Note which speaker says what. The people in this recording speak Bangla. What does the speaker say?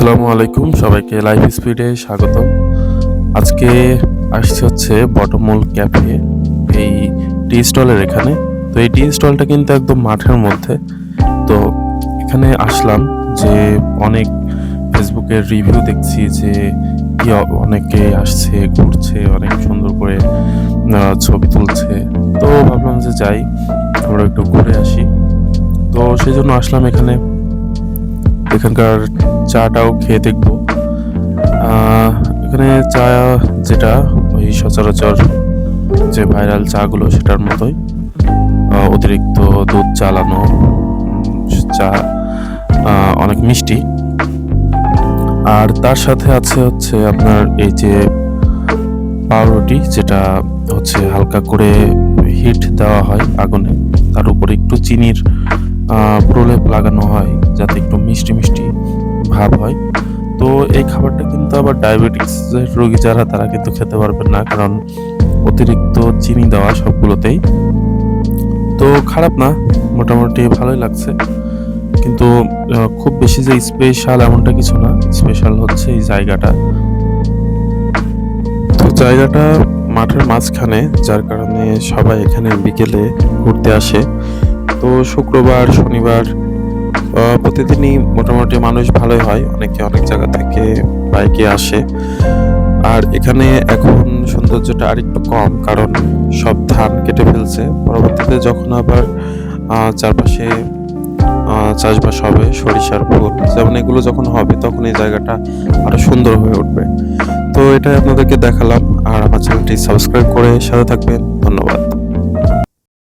Speaker 1: আসসালামু আলাইকুম, সবাইকে লাইফ স্পিডে স্বাগতম। আজকে আসছি হচ্ছে বটমূল ক্যাফে, এই টি স্টলের এখানে। তো এই টি স্টলটা কিন্তু একদম মাঠের মধ্যে। তো এখানে আসলাম যে অনেক ফেসবুকের রিভিউ দেখছি যে অনেকে আসছে, ঘুরছে, অনেক সুন্দর করে ছবি তুলছে। তো ভাবলাম যে যাই, আমরা একটু ঘুরে আসি। তো সেই জন্য আসলাম এখানে। এখানকার চাটাও খেয়ে দেখবো। এখানে চা যেটা ওই সচরাচর যে ভাইরাল চাগুলো সেটার মতোই, অতিরিক্ত দুধ জ্বালানো চা, অনেক মিষ্টি। আর তার সাথে আছে হচ্ছে আপনার এই যে পাউরুটি, যেটা হচ্ছে হালকা করে হিট দেওয়া হয় আগুনে, তার উপরে একটু চিনির প্রলেপ লাগানো হয় যাতে একটু মিষ্টি মিষ্টি ভাব হয়। তো এই খাবারটা কিন্তু আবার ডায়াবেটিক্স রোগী যারা, তারা কিন্তু খেতে পারবেন না, কারণ অতিরিক্ত চিনি দেওয়া সবগুলোতেই। তো খারাপ না, মোটামুটি ভালোই লাগছে। কিন্তু খুব বেশি যে স্পেশাল এমনটা কিছু না। স্পেশাল হচ্ছে এই জায়গাটা। তো জায়গাটা মাঠের মাঝখানে, যার কারণে সবাই এখানে বিকেলে ঘুরতে আসে। তো শুক্রবার, শনিবার প্রতিদিনই মোটামুটি মানুষ ভালোই হয়, অনেকে অনেক জায়গা থেকে বাইকে আসে। আর এখানে এখন সৌন্দর্যটা আরেকটু কম, কারণ সব ধান কেটে ফেলছে। পরবর্তীতে যখন আবার চারপাশে চাষবাস হবে, সরিষার ফুল যেমন, এগুলো যখন হবে তখন এই জায়গাটা আরো সুন্দর হয়ে উঠবে। তো এটাই আপনাদেরকে দেখালাম। আর আমার চ্যানেলটি সাবস্ক্রাইব করে সাথে থাকবেন। ধন্যবাদ।